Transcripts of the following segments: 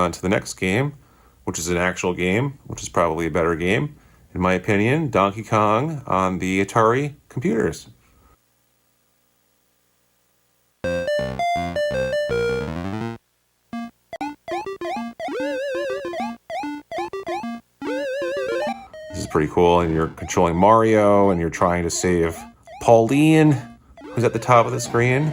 on to the next game, which is an actual game, which is probably a better game, in my opinion, Donkey Kong on the Atari computers. This is pretty cool, and you're controlling Mario, and you're trying to save Pauline, who's at the top of the screen.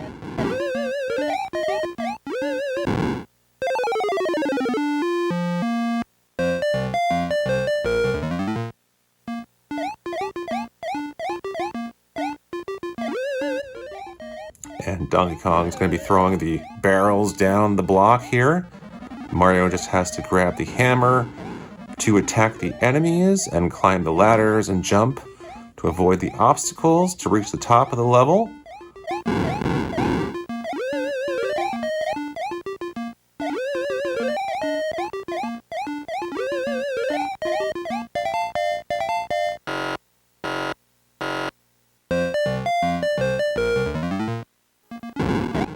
And Donkey Kong's going to be throwing the barrels down the block here. Mario just has to grab the hammer to attack the enemies and climb the ladders and jump to avoid the obstacles to reach the top of the level.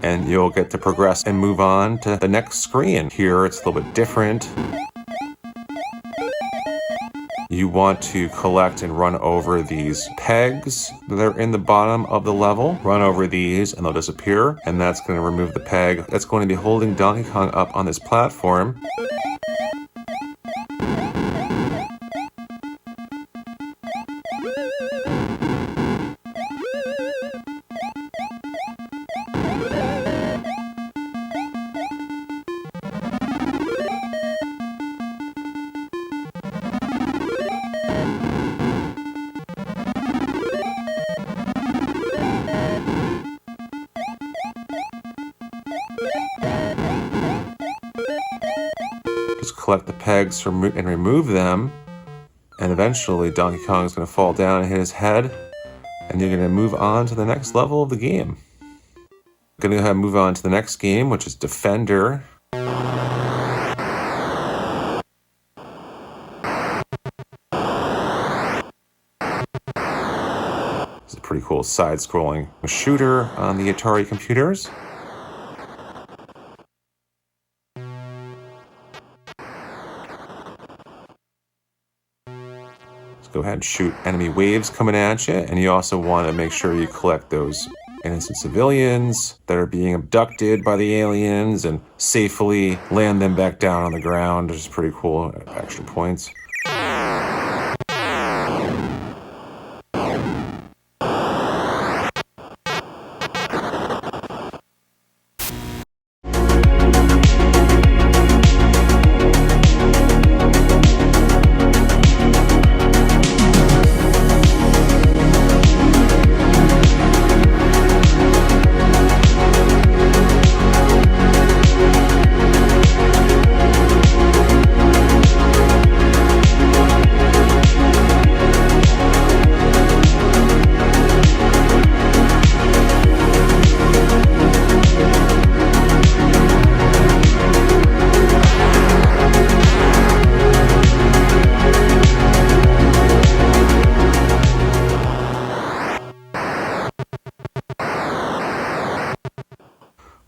And you'll get to progress and move on to the next screen. Here it's a little bit different. You want to collect and run over these pegs that are in the bottom of the level. Run over these and they'll disappear, and that's going to remove the peg that's going to be holding Donkey Kong up on this platform. Just collect the pegs and remove them, and eventually Donkey Kong is going to fall down and hit his head, and you're going to move on to the next level of the game. Going to go ahead and move on to the next game, which is Defender. It's a pretty cool side-scrolling shooter on the Atari computers. Go ahead and shoot enemy waves coming at you, and you also want to make sure you collect those innocent civilians that are being abducted by the aliens and safely land them back down on the ground, which is pretty cool. Extra points.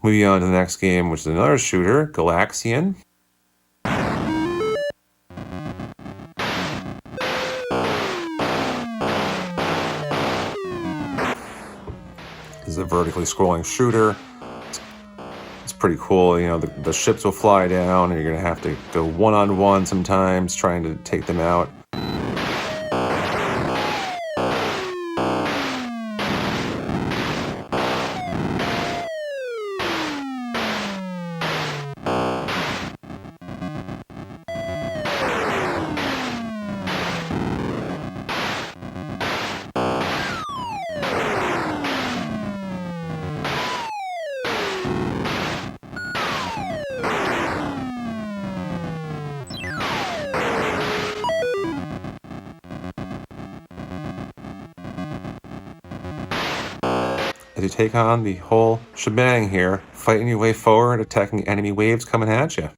Moving on to the next game, which is another shooter, Galaxian. This is a vertically scrolling shooter. It's pretty cool. You know, the ships will fly down, and you're going to have to go one-on-one sometimes, trying to take them out. As you take on the whole shebang here, fighting your way forward, attacking enemy waves coming at you.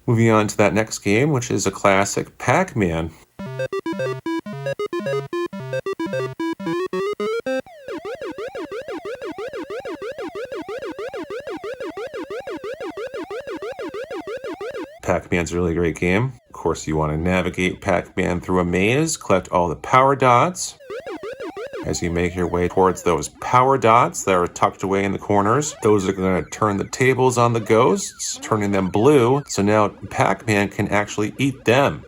Moving on to that next game, which is a classic, Pacman. Pacman's a really great game. Of course, you want to navigate Pacman through a maze, collect all the power dots. As you make your way towards those power dots that are tucked away in the corners, those are going to turn the tables on the ghosts, turning them blue, so now Pacman can actually eat them.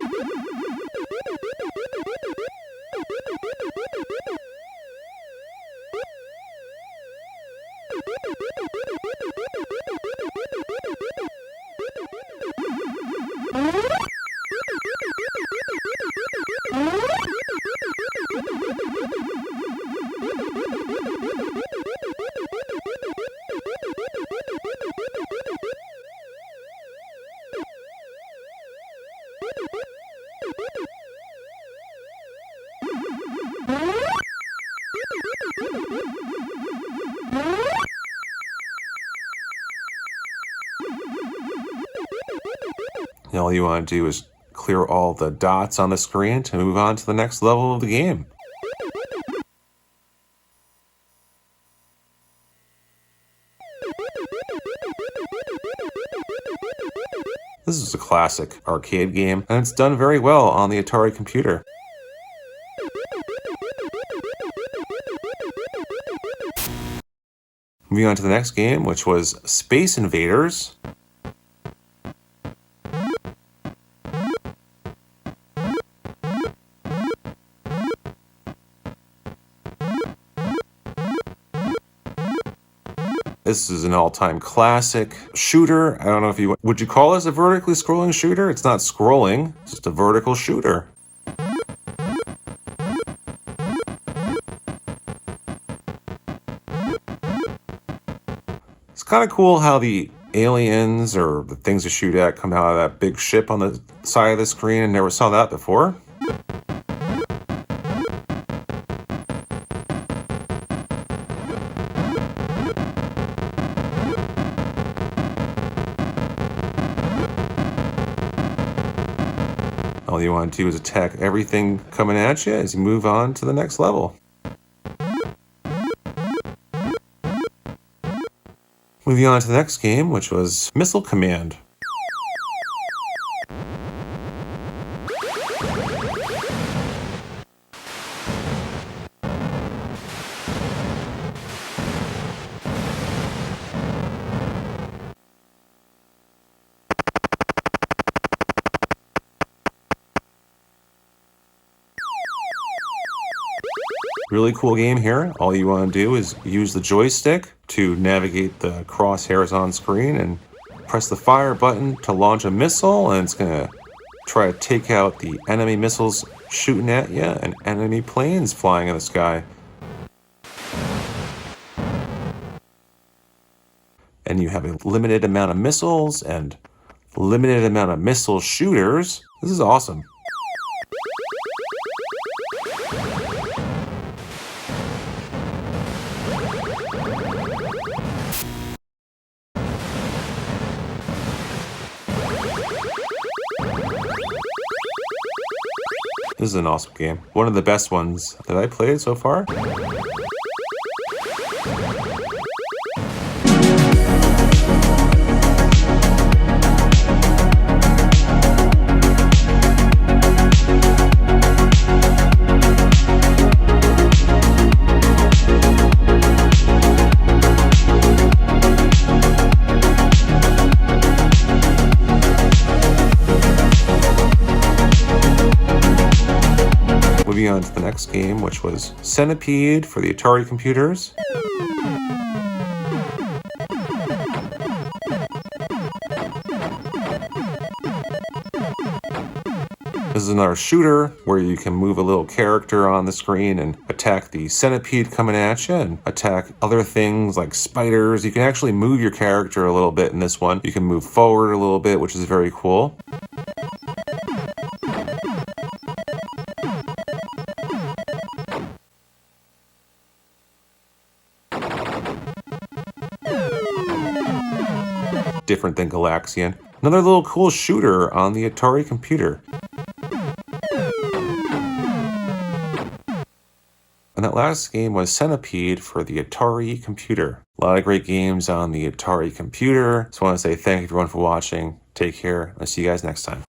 And all you want to do is clear all the dots on the screen to move on to the next level of the game. This is a classic arcade game, and it's done very well on the Atari computer. Moving on to the next game, which was Space Invaders. This is an all-time classic shooter. I don't know if you would you call this a vertically scrolling shooter? It's not scrolling, it's just a vertical shooter. It's kind of cool how the aliens or the things you shoot at come out of that big ship on the side of the screen. I never saw that before. All you want to do is attack everything coming at you as you move on to the next level. Moving on to the next game, which was Missile Command. Really cool game here. All you want to do is use the joystick to navigate the crosshairs on screen and press the fire button to launch a missile, and it's going to try to take out the enemy missiles shooting at you and enemy planes flying in the sky. And you have a limited amount of missiles and limited amount of missile shooters. This is awesome. This is an awesome game. One of the best ones that I played so far. Moving on to the next game, which was Centipede for the Atari computers. This is another shooter where you can move a little character on the screen and attack the centipede coming at you and attack other things like spiders. You can actually move your character a little bit in this one. You can move forward a little bit, which is very cool. Different than Galaxian. Another little cool shooter on the Atari computer. And that last game was Centipede for the Atari computer. A lot of great games on the Atari computer. Just want to say thank you everyone for watching. Take care. I'll see you guys next time.